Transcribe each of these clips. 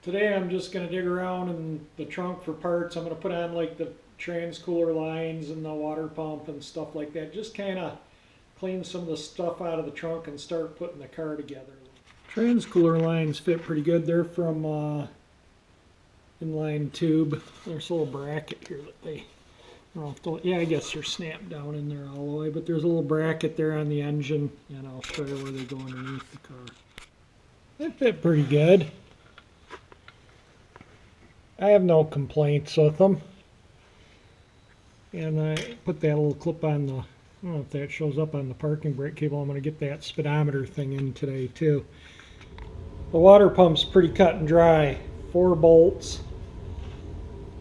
Today I'm just going to dig around in the trunk for parts. I'm going to put on like the trans cooler lines and the water pump and stuff like that. Just kind of clean some of the stuff out of the trunk and start putting the car together. Trans cooler lines fit pretty good. They're from inline tube. There's a little bracket here that they, yeah, I guess they're snapped down in there all the way, but there's a little bracket there on the engine, and I'll show you where they go underneath the car. They fit pretty good. I have no complaints with them. And I put that little clip on the, I don't know if that shows up on the parking brake cable. I'm going to get that speedometer thing in today too. The water pump's pretty cut and dry. 4 bolts.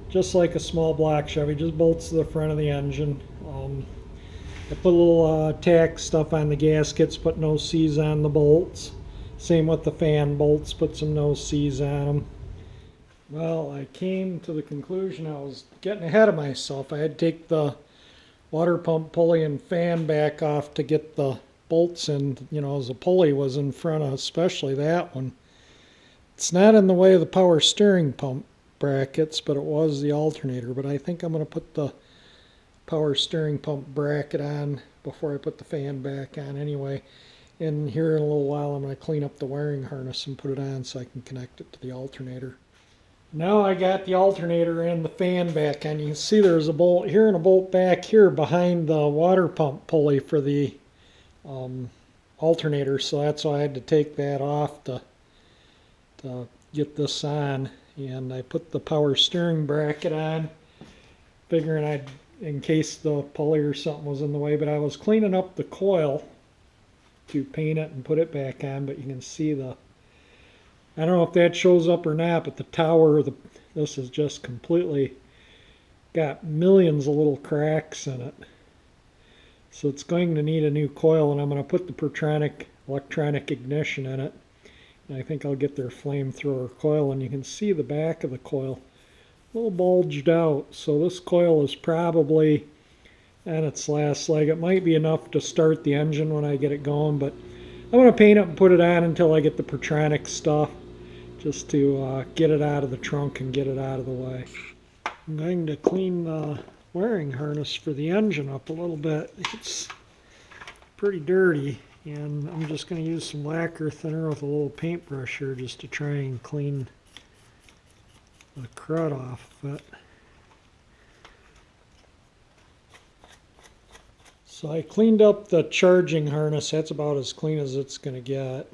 Just like a small block Chevy, just bolts to the front of the engine. I put a little tack stuff on the gaskets, put no C's on the bolts. Same with the fan bolts, put some no C's on them. Well, I came to the conclusion I was getting ahead of myself. I had to take the water pump pulley and fan back off to get the bolts in, as the pulley was in front of, especially that one. It's not in the way of the power steering pump brackets, but it was the alternator. But I think I'm going to put the power steering pump bracket on before I put the fan back on anyway. And here in a little while I'm going to clean up the wiring harness and put it on so I can connect it to the alternator. Now I got the alternator and the fan back on. You can see there's a bolt here and a bolt back here behind the water pump pulley for the alternator, so that's why I had to take that off to get this on. And I put the power steering bracket on, figuring in case the pulley or something was in the way, but I was cleaning up the coil to paint it and put it back on, but you can see I don't know if that shows up or not, but the tower, this is just completely got millions of little cracks in it. So it's going to need a new coil, and I'm going to put the Pertronic electronic ignition in it. And I think I'll get their flamethrower coil, and you can see the back of the coil a little bulged out. So this coil is probably on its last leg. It might be enough to start the engine when I get it going, but I'm going to paint it and put it on until I get the Pertronic stuff, just to get it out of the trunk and get it out of the way. I'm going to clean the wiring harness for the engine up a little bit. It's pretty dirty, and I'm just going to use some lacquer thinner with a little paintbrush here just to try and clean the crud off of it. So I cleaned up the charging harness. That's about as clean as it's going to get.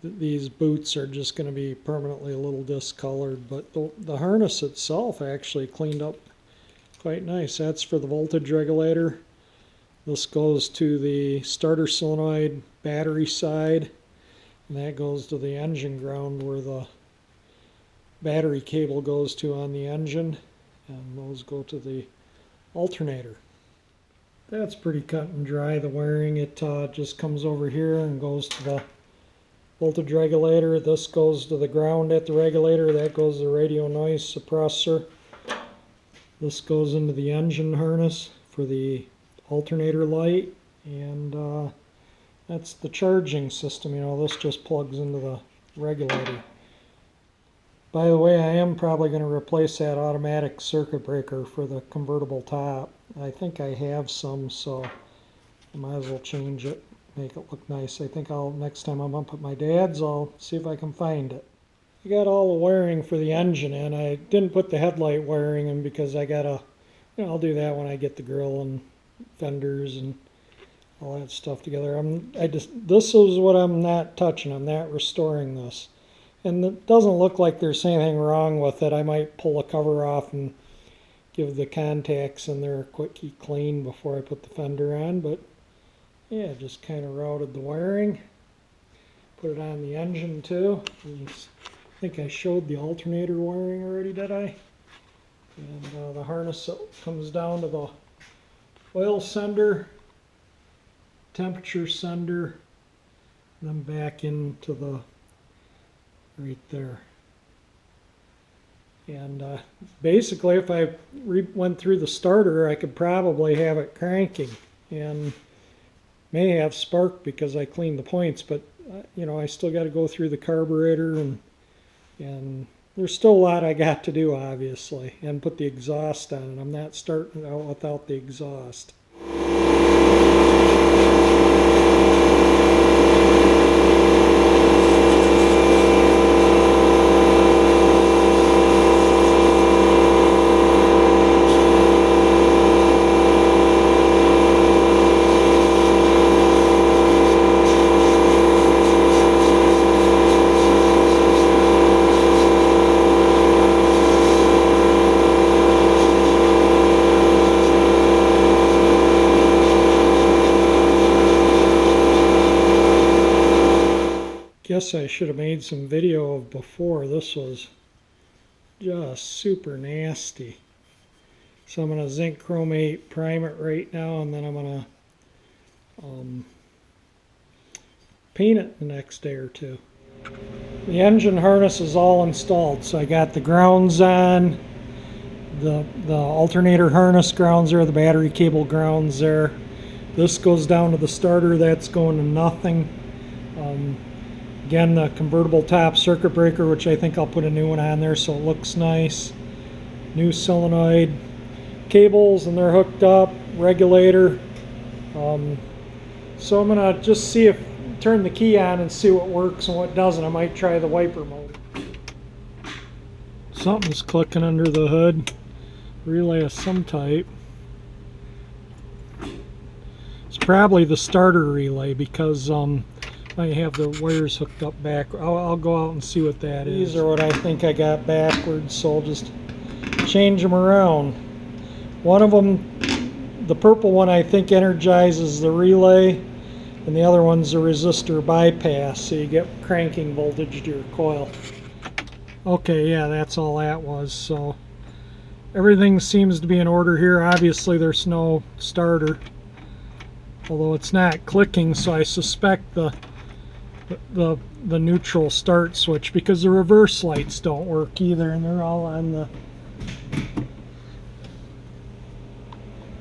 These boots are just going to be permanently a little discolored, but the harness itself actually cleaned up quite nice. That's for the voltage regulator. This goes to the starter solenoid battery side, and that goes to the engine ground where the battery cable goes to on the engine, and those go to the alternator. That's pretty cut and dry, the wiring. It just comes over here and goes to the voltage regulator. This goes to the ground at the regulator. That goes to the radio noise suppressor. This goes into the engine harness for the alternator light. And that's the charging system. This just plugs into the regulator. By the way, I am probably going to replace that automatic circuit breaker for the convertible top. I think I have some, so I might as well change it, make it look nice. I think next time I'm up at my dad's, I'll see if I can find it. I got all the wiring for the engine in. I didn't put the headlight wiring in because I gotta, I'll do that when I get the grill and fenders and all that stuff together. This is what I'm not touching. I'm not restoring this. And it doesn't look like there's anything wrong with it. I might pull the cover off and give the contacts in there a quickie clean before I put the fender on, but yeah, just kind of routed the wiring. Put it on the engine too. I think I showed the alternator wiring already, did I? And the harness comes down to the oil sender, temperature sender, and then back into the right there. And basically, if I went through the starter, I could probably have it cranking and may have spark because I cleaned the points, but I still got to go through the carburetor and And there's still a lot I got to do, obviously, and put the exhaust on it. I'm not starting out without the exhaust. Guess I should have made some video of before. This was just super nasty. So I'm going to zinc chromate prime it right now, and then I'm going to paint it the next day or two. The engine harness is all installed, so I got the grounds on, the alternator harness grounds there, the battery cable grounds there. This goes down to the starter, that's going to nothing. Again, the convertible top circuit breaker, which I think I'll put a new one on there so it looks nice. New solenoid cables, and they're hooked up. Regulator. So I'm going to just see if, turn the key on and see what works and what doesn't. I might try the wiper motor. Something's clicking under the hood. Relay of some type. It's probably the starter relay because I have the wires hooked up back. I'll go out and see what that is. These are what I think I got backwards, so I'll just change them around. One of them, the purple one, I think energizes the relay, and the other one's a resistor bypass, so you get cranking voltage to your coil. Okay, yeah, that's all that was. So everything seems to be in order here. Obviously there's no starter, although it's not clicking, so I suspect the neutral start switch, because the reverse lights don't work either, and they're all on the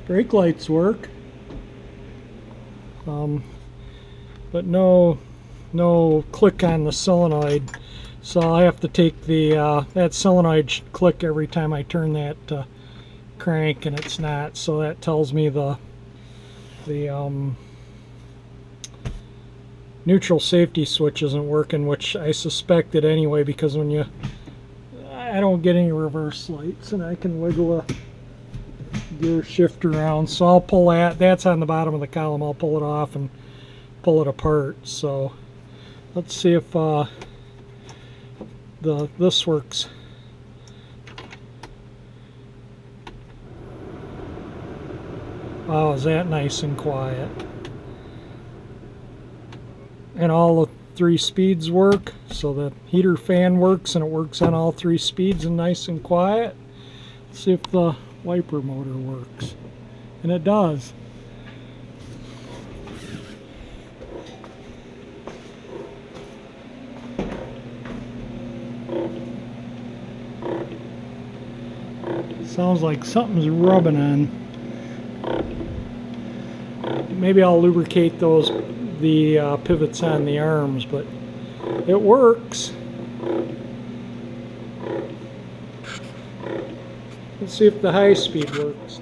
brake lights work, but no click on the solenoid, so I have to take the that solenoid should click every time I turn that crank, and it's not, so that tells me the neutral safety switch isn't working, which I suspected anyway, because when I don't get any reverse lights, and I can wiggle a gear shift around, so I'll pull that's on the bottom of the column. I'll pull it off and pull it apart. So let's see if this works. Wow, is that nice and quiet. And all the 3 speeds work, so the heater fan works, and it works on all 3 speeds and nice and quiet. Let's see if the wiper motor works. And it does. Sounds like something's rubbing on. Maybe I'll lubricate the pivots on the arms, but it works. Let's see if the high speed works.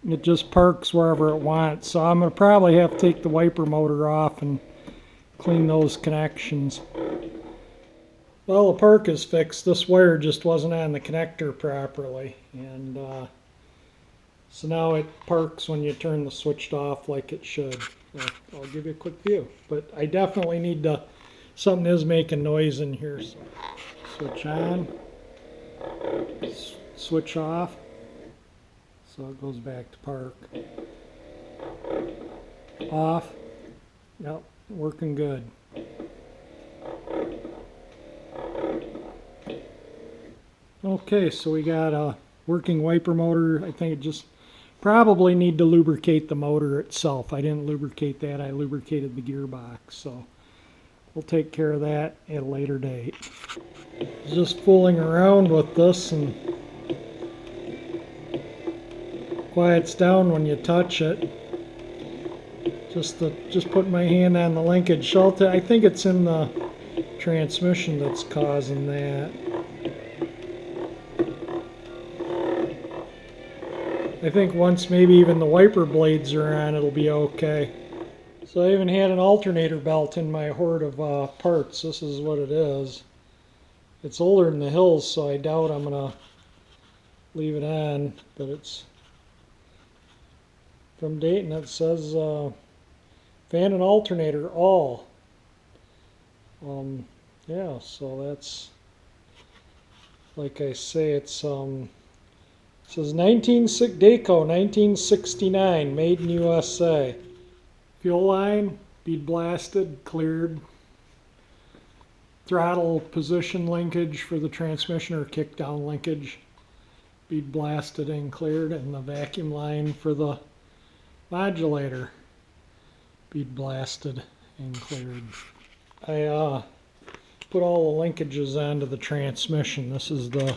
It just parks wherever it wants, so I'm going to probably have to take the wiper motor off and clean those connections. Well, the park is fixed. This wire just wasn't on the connector properly, and so now it parks when you turn the switch off like it should. I'll give you a quick view, but I definitely need to, something is making noise in here. So switch on, switch off, so it goes back to park. Off, yep, working good. Okay, so we got a working wiper motor. I think it just probably need to lubricate the motor itself. I didn't lubricate that, I lubricated the gearbox, so we'll take care of that at a later date. Just fooling around with this, and quiets down when you touch it. Just put my hand on the linkage. I think it's in the transmission that's causing that. I think once maybe even the wiper blades are on, it'll be okay. So I even had an alternator belt in my hoard of parts. This is what it is. It's older than the hills, so I doubt I'm going to leave it on, but it's from Dayton. It says fan and alternator all. Yeah, so that's, like I say, it's it says Dayco 1969, made in USA. Fuel line, bead blasted, cleared. Throttle position linkage for the transmission or kickdown linkage, bead blasted and cleared, and the vacuum line for the modulator, bead blasted and cleared. I put all the linkages onto the transmission. This is the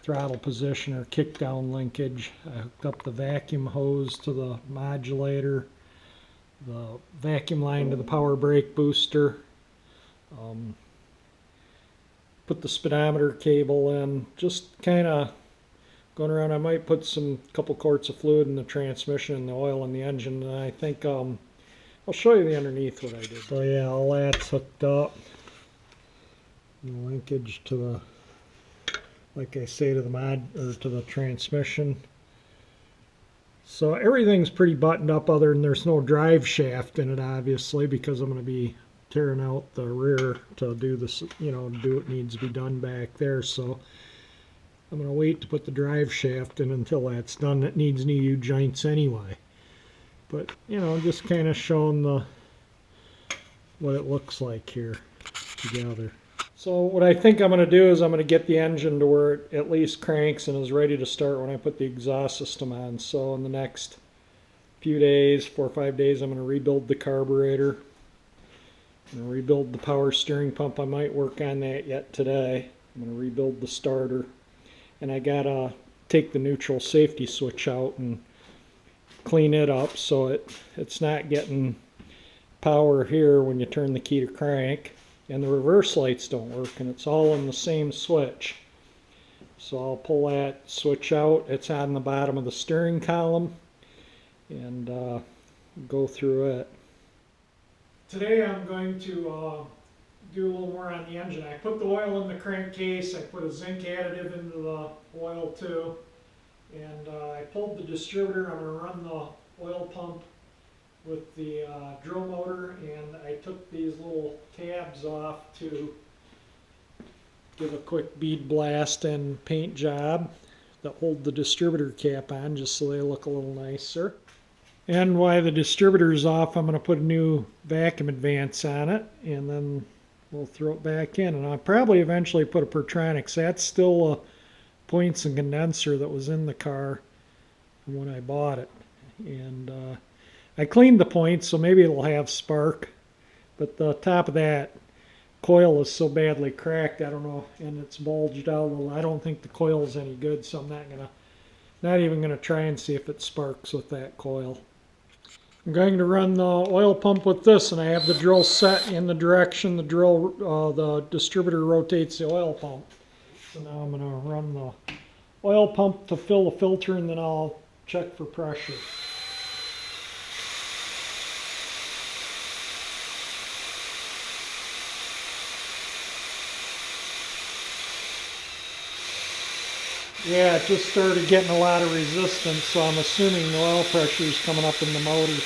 throttle position or kickdown linkage. I hooked up the vacuum hose to the modulator, the vacuum line to the power brake booster, put the speedometer cable in, just kind of going around. I might put some couple quarts of fluid in the transmission and the oil in the engine, and I think I'll show you the underneath what I did. So yeah, all that's hooked up. And the linkage to the, like I say, to the transmission. So everything's pretty buttoned up, other than there's no drive shaft in it, obviously, because I'm going to be tearing out the rear to do this, you know, do what needs to be done back there. So I'm going to wait to put the drive shaft in until that's done. It needs new U-joints anyway. But, you know, just kind of showing what it looks like here together. So what I think I'm going to do is I'm going to get the engine to where it at least cranks and is ready to start when I put the exhaust system on. So in the next few days, 4 or 5 days, I'm going to rebuild the carburetor. I'm going to rebuild the power steering pump. I might work on that yet today. I'm going to rebuild the starter. And I got to take the neutral safety switch out and clean it up so it's not getting power here when you turn the key to crank. And the reverse lights don't work, and it's all in the same switch. So I'll pull that switch out. It's on the bottom of the steering column, and go through it. Today I'm going to do a little more on the engine. I put the oil in the crankcase. I put a zinc additive into the oil too, and I pulled the distributor. I'm going to run the oil pump with the drill motor, and I took these little tabs off to give a quick bead blast and paint job that hold the distributor cap on, just so they look a little nicer. And while the distributor's off, I'm going to put a new vacuum advance on it, and then we'll throw it back in. And I'll probably eventually put a Pertronix. That's still a points and condenser that was in the car when I bought it. And I cleaned the points, so maybe it'll have spark, but the top of that coil is so badly cracked, I don't know, and it's bulged out a little. I don't think the coil is any good, so I'm not even gonna try and see if it sparks with that coil. I'm going to run the oil pump with this, and I have the drill set in the direction the distributor rotates the oil pump. So now I'm gonna run the oil pump to fill the filter, and then I'll check for pressure. Yeah, it just started getting a lot of resistance, so I'm assuming the oil pressure is coming up in the motor.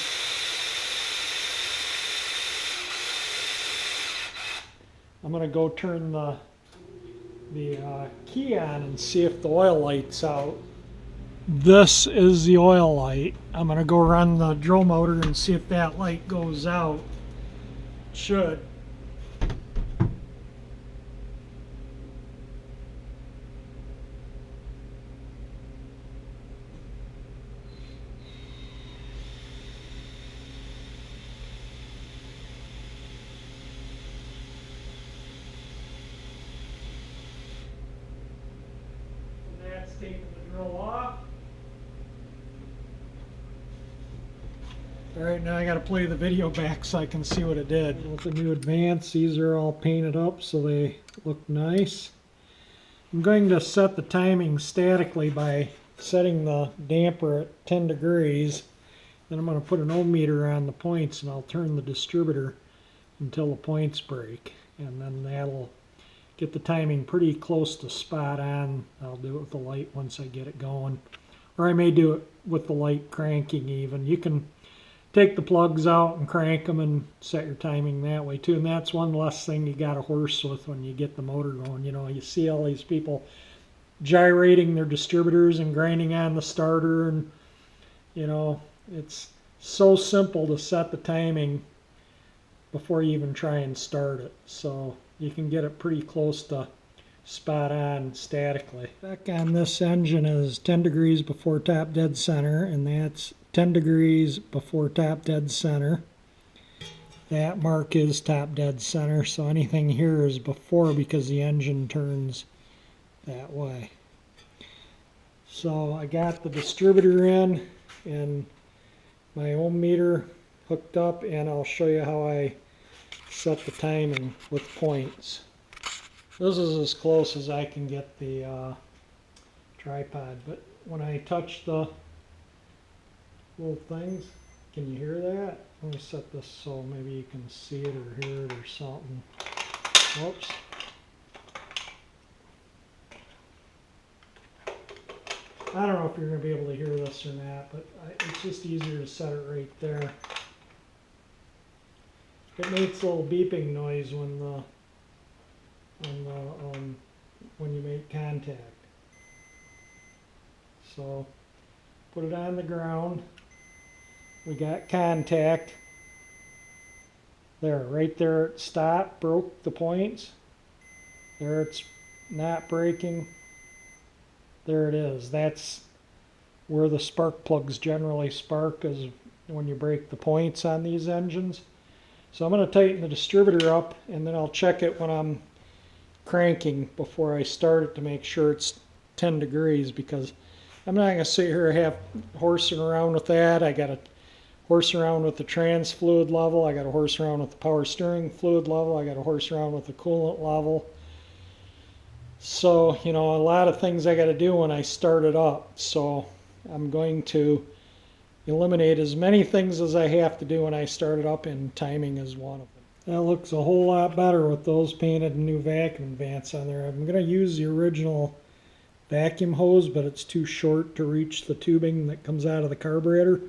I'm going to go turn the key on and see if the oil light's out. This is the oil light. I'm going to go run the drill motor and see if that light goes out. It should. taking the drill off. Alright, now I got to play the video back so I can see what it did. With the new Advance, these are all painted up so they look nice. I'm going to set the timing statically by setting the damper at 10 degrees. Then I'm going to put an ohm meter on the points and I'll turn the distributor until the points break. And then that'll get the timing pretty close to spot on. I'll do it with the light once I get it going. Or I may do it with the light cranking even. You can take the plugs out and crank them and set your timing that way too. And that's one less thing you got to horse with when you get the motor going. You know, you see all these people gyrating their distributors and grinding on the starter, and you know, it's so simple to set the timing before you even try and start it. So you can get it pretty close to spot on statically. Back on this engine is 10 degrees before top dead center, and that's 10 degrees before top dead center. That mark is top dead center, so anything here is before because the engine turns that way. So I got the distributor in and my ohm meter hooked up, and I'll show you how I set the timing with points. This is as close as I can get the tripod, but when I touch the little things, can you hear that? Let me set this so maybe you can see it or hear it or something. Whoops. I don't know if you're going to be able to hear this or not, but it's just easier to set it right there. It makes a little beeping noise when you make contact. So put it on the ground. We got contact. There, right there it stopped, broke the points. There it's not breaking. There it is. That's where the spark plugs generally spark, is when you break the points on these engines. So I'm going to tighten the distributor up, and then I'll check it when I'm cranking before I start it to make sure it's 10 degrees, because I'm not going to sit here horsing around with that. I got to horse around with the trans fluid level. I got to horse around with the power steering fluid level. I got to horse around with the coolant level. So, you know, a lot of things I got to do when I start it up. So I'm going to eliminate as many things as I have to do when I start it up, and timing is one of them. That looks a whole lot better with those painted new vacuum vents on there. I'm going to use the original vacuum hose, but it's too short to reach the tubing that comes out of the carburetor.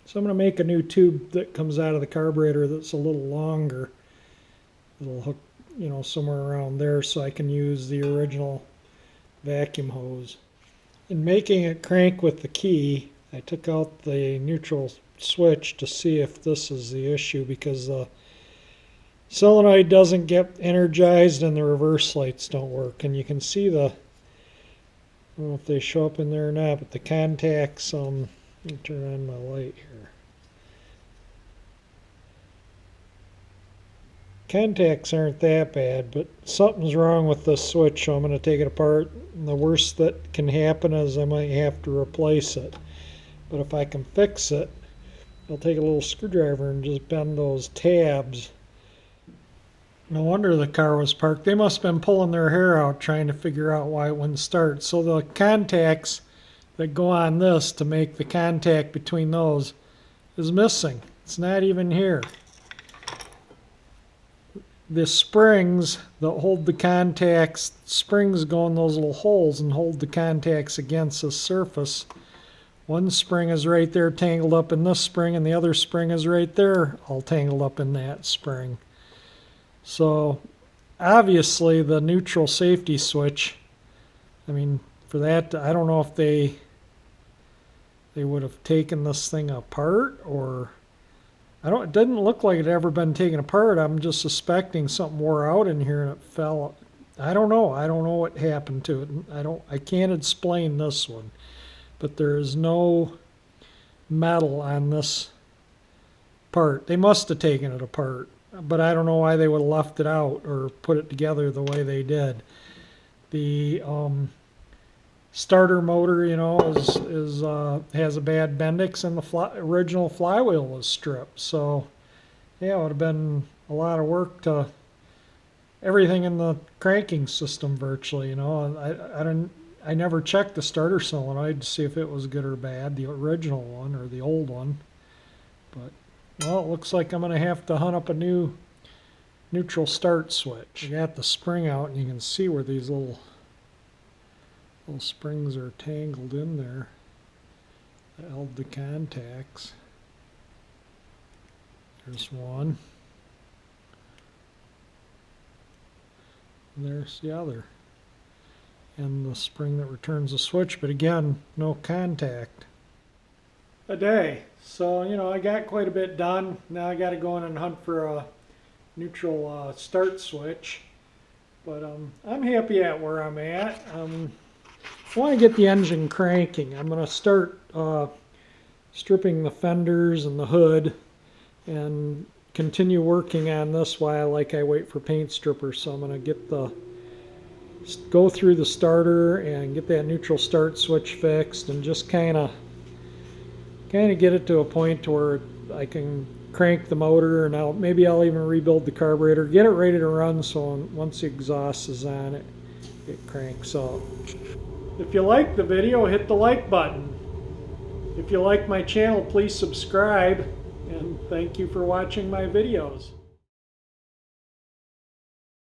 So I'm going to make a new tube that comes out of the carburetor that's a little longer. It'll hook, you know, somewhere around there so I can use the original vacuum hose. In making it crank with the key, I took out the neutral switch to see if this is the issue, because the solenoid doesn't get energized and the reverse lights don't work. And you can see I don't know if they show up in there or not, but the contacts, let me turn on my light here. Contacts aren't that bad, but something's wrong with the switch, so I'm going to take it apart. And the worst that can happen is I might have to replace it. But if I can fix it, I'll take a little screwdriver and just bend those tabs. No wonder the car was parked. They must have been pulling their hair out trying to figure out why it wouldn't start. So the contacts that go on this to make the contact between those is missing. It's not even here. The springs that hold the contacts, springs go in those little holes and hold the contacts against the surface. One spring is right there tangled up in this spring, and the other spring is right there all tangled up in that spring. So obviously the neutral safety switch, I mean, for that, I don't know if they would have taken this thing apart, or it didn't look like it had ever been taken apart. I'm just suspecting something wore out in here and it fell. I don't know what happened to it. I can't explain this one, but there is no metal on this part. They must have taken it apart, but I don't know why they would have left it out or put it together the way they did. The starter motor, you know, has a bad Bendix, and the original flywheel was stripped. So yeah, it would have been a lot of work to everything in the cranking system virtually, you know. I never checked the starter solenoid to see if it was good or bad, the original one or the old one. But well, it looks like I'm going to have to hunt up a new neutral start switch. I got the spring out, and you can see where these little springs are tangled in there that held the contacts. There's one. And there's the other. And the spring that returns the switch, but again, no contact. A day. So, you know, I got quite a bit done. Now I got to go in and hunt for a neutral start switch. But I'm happy at where I'm at. I want to get the engine cranking. I'm going to start stripping the fenders and the hood and continue working on this while I wait for paint stripper. So I'm going to go through the starter and get that neutral start switch fixed, and just kind of get it to a point where I can crank the motor, and maybe I'll even rebuild the carburetor, get it ready to run, so once the exhaust is on it cranks up. If you like the video, hit the like button. If you like my channel, please subscribe, and thank you for watching my videos.